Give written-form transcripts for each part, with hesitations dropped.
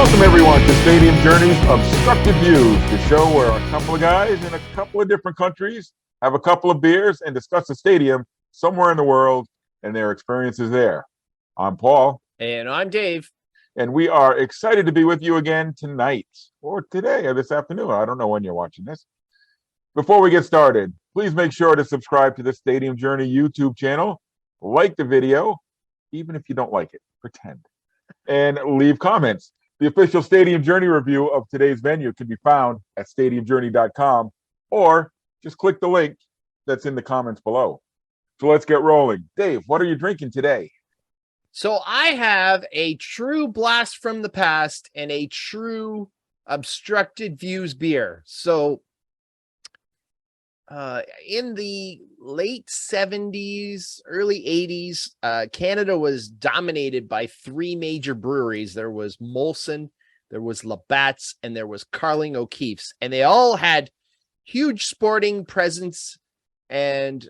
Welcome, everyone, to Stadium Journey's Obstructed Views, the show where a couple of guys in a couple of different countries have a couple of beers and discuss a stadium somewhere in the world and their experiences there. I'm Paul. And I'm Dave. And we are excited to be with you again tonight, or today, or this afternoon. I don't know when you're watching this. Before we get started, please make sure to subscribe to the Stadium Journey YouTube channel, like the video, even if you don't like it, pretend, and leave comments. The official Stadium Journey review of today's venue can be found at stadiumjourney.com, or just click the link that's in the comments below. So let's get rolling. Dave, what are you drinking today? So I have a true blast from the past and a true Obstructed Views beer. So in the late 70s, early 80s, Canada was dominated by three major breweries. There was Molson, there was Labatt's, and there was Carling O'Keefe's. And they all had huge sporting presence, and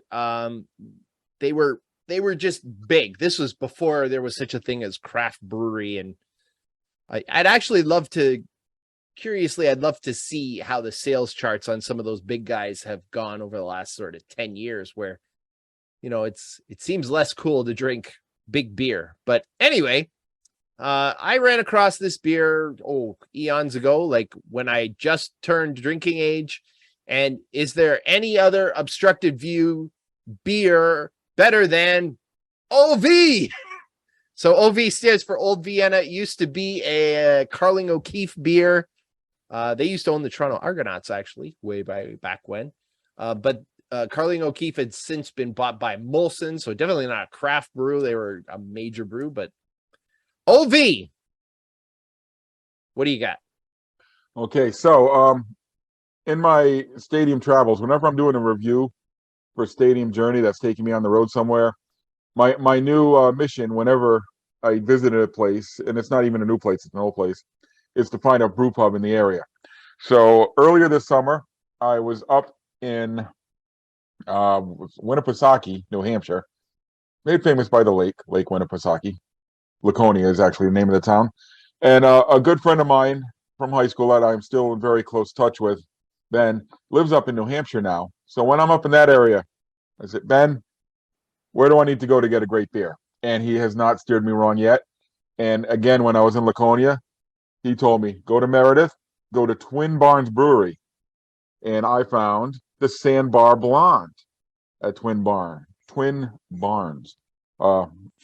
they were just big. This was before there was such a thing as craft brewery. And I'd actually love to, curiously, I'd love to see how the sales charts on some of those big guys have gone over the last sort of 10 years where, you know, it seems less cool to drink big beer. But anyway, I ran across this beer, eons ago, like when I just turned drinking age. And is there any other Obstructed View beer better than OV? So OV stands for Old Vienna. It used to be a Carling O'Keefe beer. They used to own the Toronto Argonauts, actually, way back when. But Carling O'Keefe had since been bought by Molson, so definitely not a craft brew. They were a major brew, but OV, what do you got? Okay, so in my stadium travels, whenever I'm doing a review for Stadium Journey that's taking me on the road somewhere, my new mission whenever I visited a place, and it's not even a new place, it's an old place, is to find a brew pub in the area. So earlier this summer, I was up in Winnipesaukee, New Hampshire, made famous by the Lake Winnipesaukee. Laconia is actually the name of the town. And a good friend of mine from high school that I'm still in very close touch with, Ben, lives up in New Hampshire now. So when I'm up in that area, I said, Ben, where do I need to go to get a great beer? And he has not steered me wrong yet. And again, when I was in Laconia, he told me, go to Meredith, go to Twin Barns Brewery. And I found the Sandbar Blonde at Twin Barns.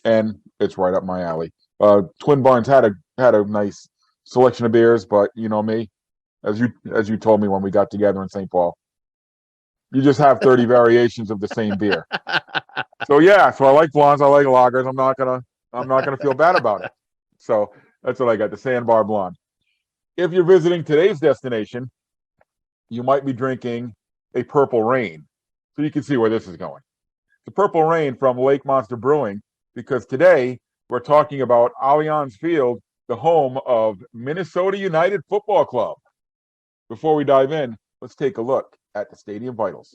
And it's right up my alley. Twin Barns had a nice selection of beers, but you know me, as you told me when we got together in St. Paul, you just have 30 variations of the same beer. So I like blondes, I like lagers. I'm not gonna feel bad about it. So that's what I got, the Sandbar Blonde. If you're visiting today's destination, you might be drinking a Purple Rain. So you can see where this is going. The Purple Rain from Lake Monster Brewing, because today we're talking about Allianz Field, the home of Minnesota United Football Club. Before we dive in, let's take a look at the Stadium Vitals.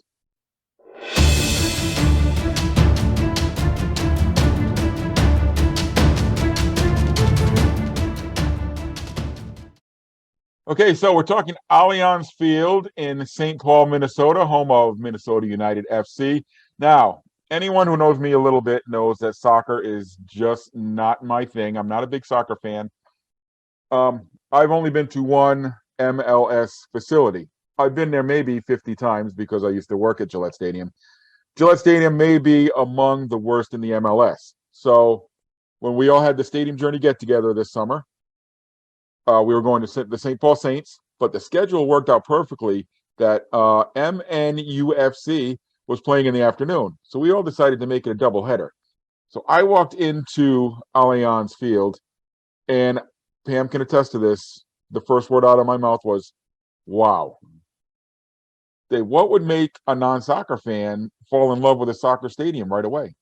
Okay, so we're talking Allianz Field in St. Paul, Minnesota, home of Minnesota United FC. Now, anyone who knows me a little bit knows that soccer is just not my thing. I'm not a big soccer fan. I've only been to one MLS facility. I've been there maybe 50 times because I used to work at Gillette Stadium. Gillette Stadium may be among the worst in the MLS. So when we all had the Stadium Journey get-together this summer, we were going to the St. Paul Saints, but the schedule worked out perfectly that MNUFC was playing in the afternoon. So we all decided to make it a doubleheader. So I walked into Allianz Field, and Pam can attest to this. The first word out of my mouth was, wow. What would make a non-soccer fan fall in love with a soccer stadium right away?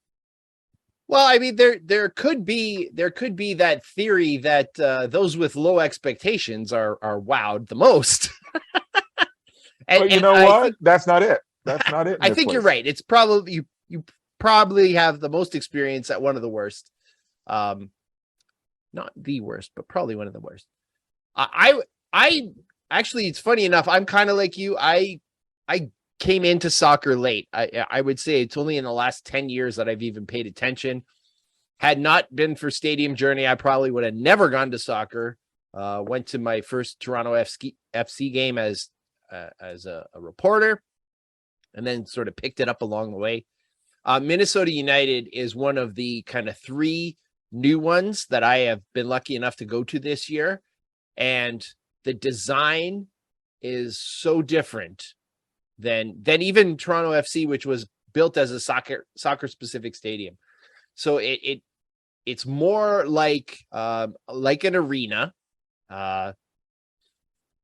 Well, I mean, there could be that theory that those with low expectations are wowed the most. But you know what? That's not it. That's not it. I think you're right. It's probably you probably have the most experience at one of the worst. Not the worst, but probably one of the worst. I actually, it's funny enough. I'm kind of like you. I came into soccer late. I would say it's only in the last 10 years that I've even paid attention. Had not been for Stadium Journey, I probably would have never gone to soccer. Went to my first Toronto FC game as a reporter, and then sort of picked it up along the way. Minnesota United is one of the kind of 3 new ones that I have been lucky enough to go to this year. And the design is so different than even Toronto FC, which was built as a soccer specific stadium. So it's more like an arena.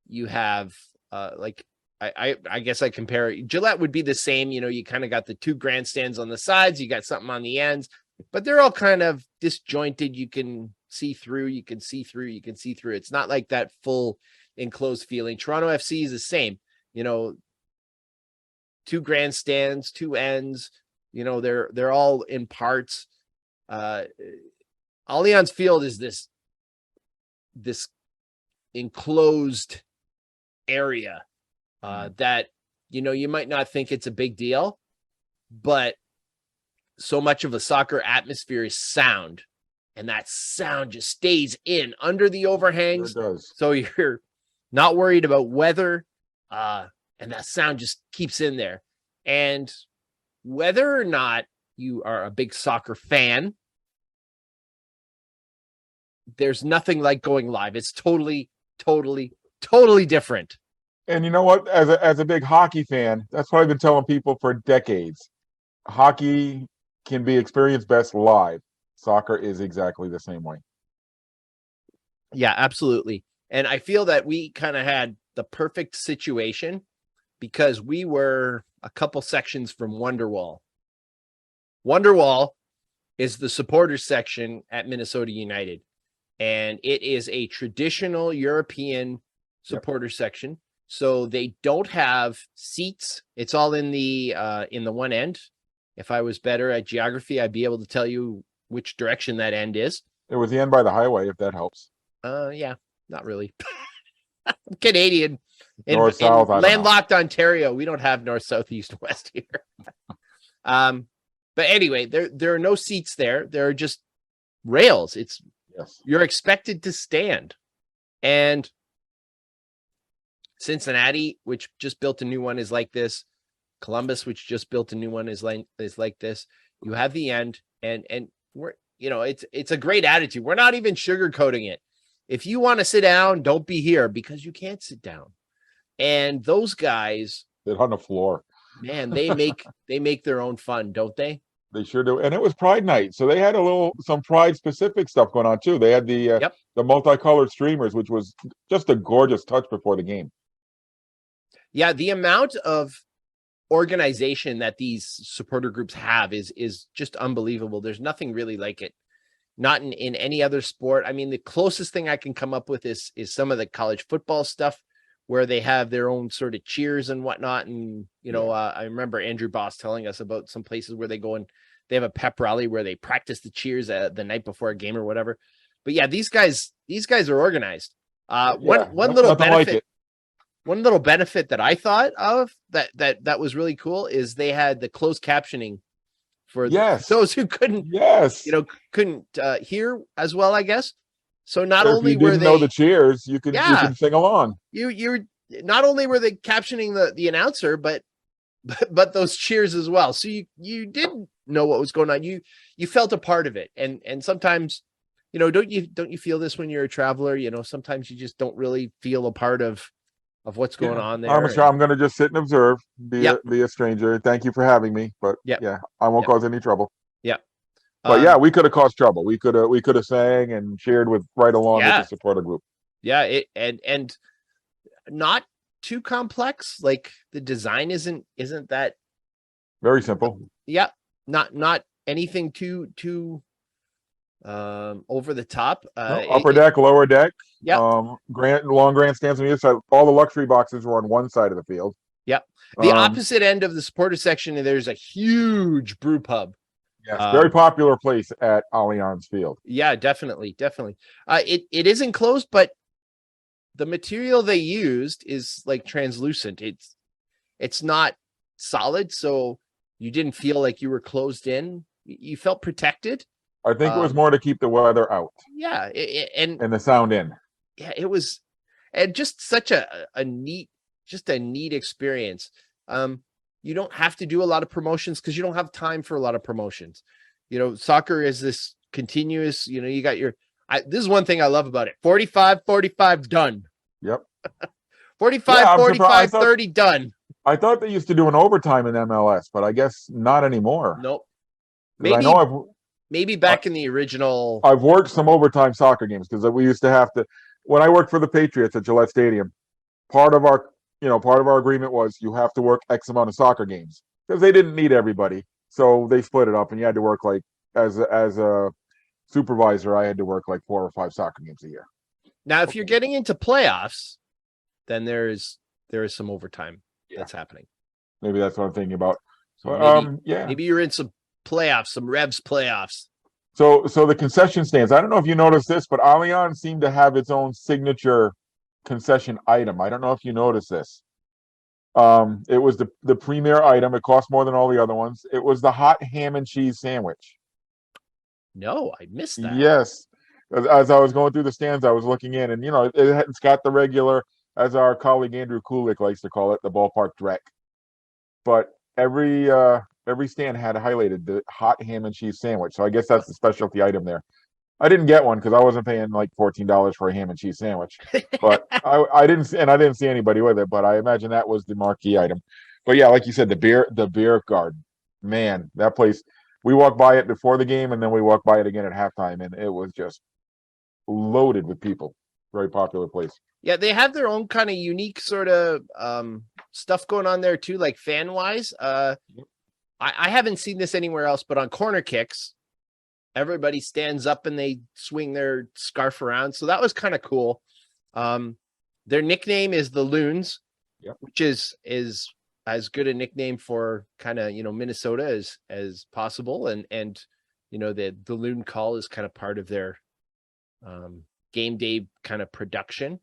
You have like I guess I compare it. Gillette would be the same. You kind of got the 2 grandstands on the sides. You got something on the ends, but they're all kind of disjointed. You can see through. It's not like that full enclosed feeling. Toronto FC is the same. 2 grandstands, 2 ends. They're all in parts. Allianz Field is this enclosed area that you might not think it's a big deal, but so much of a soccer atmosphere is sound, and that sound just stays in under the overhangs. It does. So you're not worried about weather, and that sound just keeps in there. And whether or not you are a big soccer fan, there's nothing like going live. It's totally different. And you know what? As a big hockey fan, that's what I've been telling people for decades. Hockey can be experienced best live. Soccer is exactly the same way. Yeah, absolutely. And I feel that we kind of had the perfect situation because we were a couple sections from Wonderwall. Wonderwall is the supporters section at Minnesota United, and it is a traditional European supporter section. So they don't have seats. It's all in the one end. If I was better at geography, I'd be able to tell you which direction that end is. It was the end by the highway, if that helps. Yeah, not really. I'm Canadian. North, south, landlocked Ontario, we don't have north, south, east, west here. But anyway, there are no seats there. There are just rails. You're expected to stand. And Cincinnati, which just built a new one, is like this. Columbus, which just built a new one, is like this. You have the end, and we're it's a great attitude. We're not even sugarcoating it. If you want to sit down, don't be here because you can't sit down. And those guys, they're on the floor. Man, they make their own fun, don't they? They sure do. And it was Pride night, so they had some Pride specific stuff going on too. They had the multicolored streamers, which was just a gorgeous touch before the game. Yeah, the amount of organization that these supporter groups have is just unbelievable. There's nothing really like it. Not in any other sport. I mean, the closest thing I can come up with is some of the college football stuff where they have their own sort of cheers and whatnot. And, I remember Andrew Boss telling us about some places where they go and they have a pep rally where they practice the cheers the night before a game or whatever. But yeah, these guys are organized. One little benefit. One little benefit that I thought of that was really cool is they had the closed captioning for those who couldn't hear as well, I guess. So not only were they know the cheers, you can sing along. You not only were they captioning the announcer, but those cheers as well. So you didn't know what was going on. You felt a part of it. And sometimes, don't you feel this when you're a traveler? Sometimes you just don't really feel a part of what's going on there. I'm going to just sit and observe, be a stranger. Thank you for having me, but I won't cause any trouble. Yeah. But we could have caused trouble. We could have sang and cheered right along with the supporter group. Yeah. And not too complex. Like the design isn't that very simple. Yeah. Not anything too over the top. Upper deck, lower deck. Yeah. Long grandstands on the other side. All the luxury boxes were on one side of the field. Yep. The opposite end of the supporter section, there's a huge brew pub. Yes, very popular place at Allianz Field. Yeah, definitely. It is enclosed, but the material they used is like translucent. It's not solid, so you didn't feel like you were closed in. You felt protected. I think it was more to keep the weather out. Yeah, and the sound in. Yeah, it was, and just such a neat experience. You don't have to do a lot of promotions because you don't have time for a lot of promotions. Soccer is this continuous, you got this is one thing I love about it. 45, 45, done. Yep. 45, 45, 30, done. I thought they used to do an overtime in MLS, but I guess not anymore. Nope. Maybe back in the original. I've worked some overtime soccer games because we used to have to, when I worked for the Patriots at Gillette Stadium, part of our agreement was you have to work X amount of soccer games because they didn't need everybody. So they split it up and you had to work like, as a supervisor, I had to work like 4 or 5 soccer games a year. Now, if you're getting into playoffs, then there is some overtime that's happening. Maybe that's what I'm thinking about. So maybe you're in some playoffs, some Revs playoffs. So the concession stands. I don't know if you noticed this, but Allianz seemed to have its own signature concession item. I don't know if you noticed this. It was the premier item. It cost more than all the other ones. It was the hot ham and cheese sandwich. No, I missed that. Yes. As I was going through the stands, I was looking in, and it's got the regular, as our colleague Andrew Kulik likes to call it, the ballpark dreck. But every stand had highlighted the hot ham and cheese sandwich. So I guess that's the specialty item there. I didn't get one because I wasn't paying like $14 for a ham and cheese sandwich. But I didn't see anybody with it. But I imagine that was the marquee item. But yeah, like you said, the beer garden, man, that place. We walked by it before the game, and then we walked by it again at halftime, and it was just loaded with people. Very popular place. Yeah, they have their own kind of unique sort of stuff going on there too, like fan wise. I haven't seen this anywhere else, but on corner kicks, everybody stands up and they swing their scarf around. So that was kind of cool. Their nickname is the Loons, which is as good a nickname for kind of Minnesota as possible, and the Loon call is kind of part of their game day kind of production.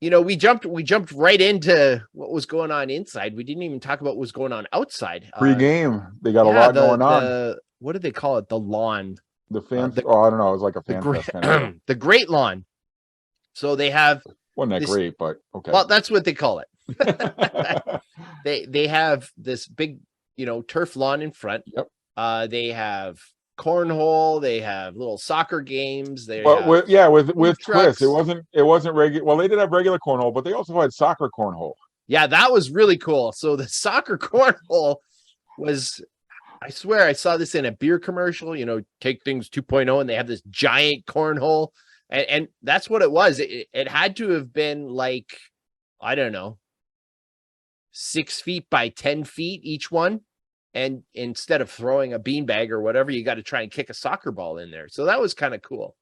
We jumped right into what was going on inside. We didn't even talk about what was going on outside. Pre-game, they got a lot going on. What do they call it? The lawn. The fan. I don't know. It was like a fan fest kind of. The Great Lawn. So they have. Wasn't that great? But okay. Well, that's what they call it. They have this big, turf lawn in front. Yep. They have cornhole. They have little soccer games. With twists. It wasn't regular. Well, they did have regular cornhole, but they also had soccer cornhole. Yeah, that was really cool. So the soccer cornhole was, I swear I saw this in a beer commercial, Take Things 2.0, and they have this giant cornhole. And that's what it was. It had to have been like, I don't know, 6 feet by 10 feet each one. And instead of throwing a beanbag or whatever, you got to try and kick a soccer ball in there. So that was kind of cool.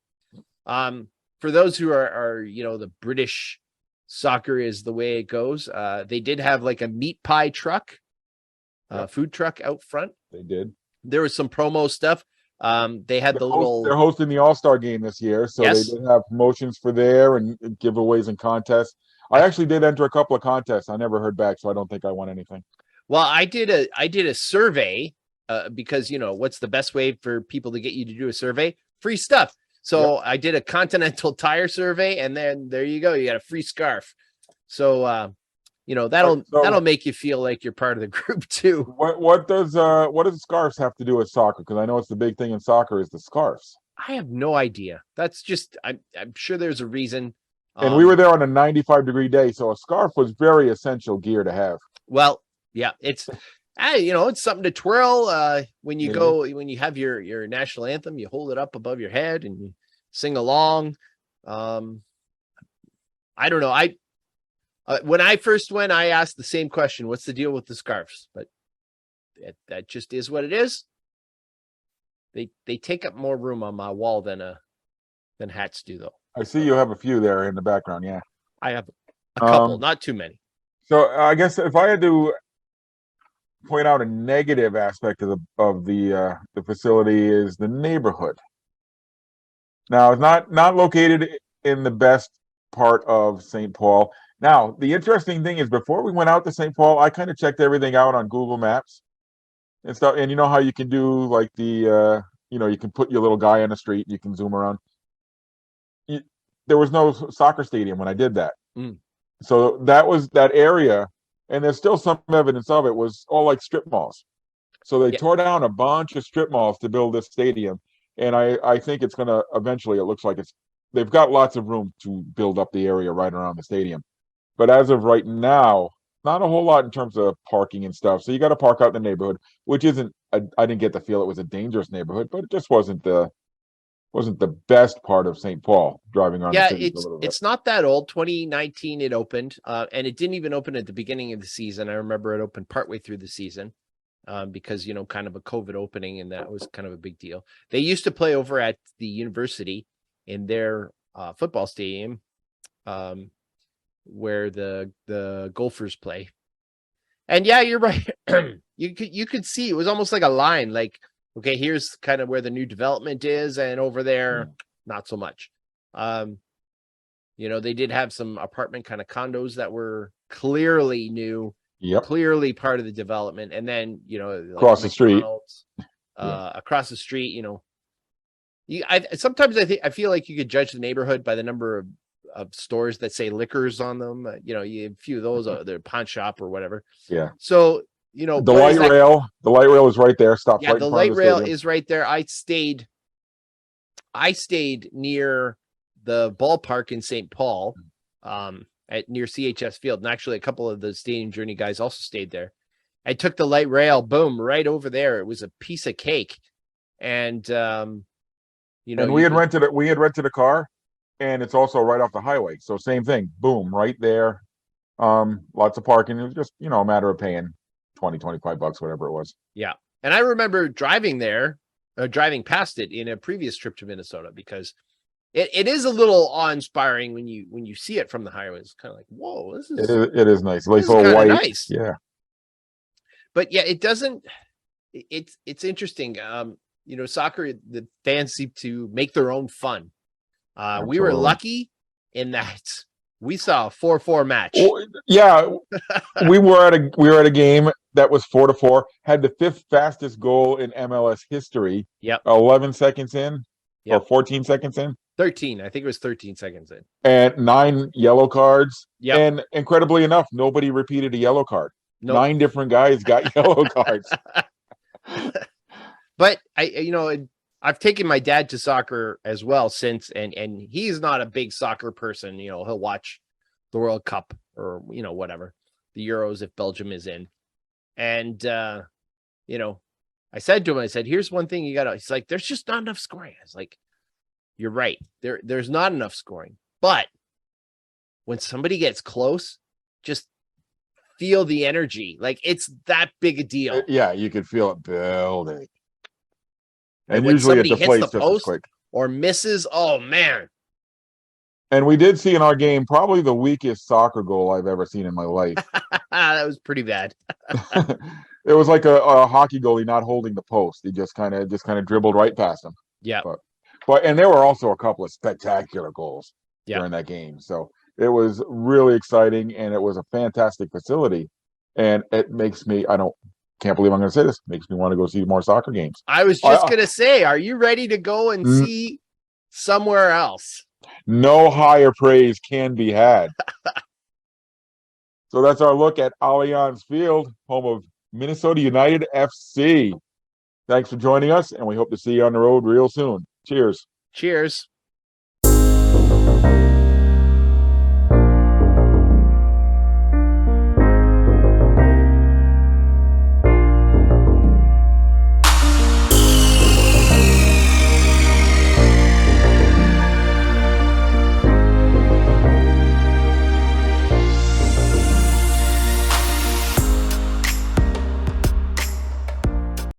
For those who are the British soccer is the way it goes. They did have like a meat pie truck, food truck out front. They did. There was some promo stuff. They had they're hosting the All-Star game this year. So They did have promotions for there and giveaways and contests. I actually did enter a couple of contests. I never heard back, so I don't think I won anything. Well, I did a survey because what's the best way for people to get you to do a survey? Free stuff. So I did a Continental Tire survey, and then there you go. You got a free scarf. So that'll make you feel like you're part of the group too. What does scarves have to do with soccer? Because I know it's the big thing in soccer is the scarves. I have no idea. That's just I'm sure there's a reason. And we were there on a 95-degree day, so a scarf was very essential gear to have. Well, yeah, it's it's something to twirl when you when you have your national anthem. You hold it up above your head and you sing along. I don't know. When I first went, I asked the same question: "What's the deal with the scarves?" But that just is what it is. They take up more room on my wall than hats do, though. I see you have a few there in the background. Yeah, I have a couple, not too many. So I guess if I had to point out a negative aspect of the facility is the neighborhood. Now it's not located in the best part of St. Paul. Now, the interesting thing is, before we went out to St. Paul, I kind of checked everything out on Google Maps and stuff. And you know how you can do like you can put your little guy on the street, you can zoom around. There was no soccer stadium when I did that. Mm. So that area, and there's still some evidence of it, was all like strip malls. So they tore down a bunch of strip malls to build this stadium. And I think it's going to eventually, it looks like they've got lots of room to build up the area right around the stadium. But as of right now, not a whole lot in terms of parking and stuff. So you got to park out in the neighborhood, which isn't, I didn't get the feel it was a dangerous neighborhood, but it just wasn't the best part of St. Paul driving around the city a little bit. It's not that old. 2019 it opened, and it didn't even open at the beginning of the season. I remember it opened partway through the season because, kind of a COVID opening, and that was kind of a big deal. They used to play over at the university in their football stadium where the Gophers play. And yeah, you're right. You could see it was almost like a line, like, okay, here's kind of where the new development is, and over there, not so much. They did have some apartment kind of condos that were clearly new, clearly part of the development. And then, across the street, across the street, sometimes I feel like you could judge the neighborhood by the number of stores that say liquors on them. You have a few of those, the pawn shop or whatever. Yeah. So, the light rail is right there. Stops right in front of the light rail stadium. is right there. I stayed near the ballpark in St. Paul, near CHS Field. And actually a couple of the Stadium Journey guys also stayed there. I took the light rail, boom, right over there. It was a piece of cake. And, and we had rented a car, and it's also right off the highway. So same thing, boom, right there. Lots of parking. It was just, a matter of paying $20-25, whatever it was. Yeah. And I remember driving past it in a previous trip to Minnesota, because it is a little awe-inspiring when you see it from the highway. It's kind of like, whoa, it is nice. Like so white. Nice. Yeah. But yeah, it's interesting. Soccer, the fans seem to make their own fun. We were lucky in that we saw a 4-4 match. Well, yeah. we were at a game that was 4-4, had the 5th fastest goal in MLS history. Yep. 11 seconds in, or 14 seconds in. 13. I think it was 13 seconds in. And 9 yellow cards. Yep. And incredibly enough, nobody repeated a yellow card. Nope. 9 different guys got yellow cards. But I've taken my dad to soccer as well since, and he's not a big soccer person. He'll watch the World Cup or, whatever, the Euros if Belgium is in. And, I said to him, here's one thing you got to, he's like, there's just not enough scoring. I was like, you're right. There's not enough scoring. But when somebody gets close, just feel the energy. Like, it's that big a deal. Yeah, you can feel it building. And when usually somebody at the hits place the just as post quick. or misses, oh man. And we did see in our game probably the weakest soccer goal I've ever seen in my life. That was pretty bad. It was like a hockey goalie not holding the post. He just kind of dribbled right past him. Yeah. But and there were also a couple of spectacular goals during that game. So it was really exciting, and it was a fantastic facility. And it makes me, can't believe I'm going to say this, makes me want to go see more soccer games. I was just going to say, are you ready to go and see somewhere else? No higher praise can be had. So that's our look at Allianz Field, home of Minnesota United FC. Thanks for joining us, and we hope to see you on the road real soon. Cheers. Cheers.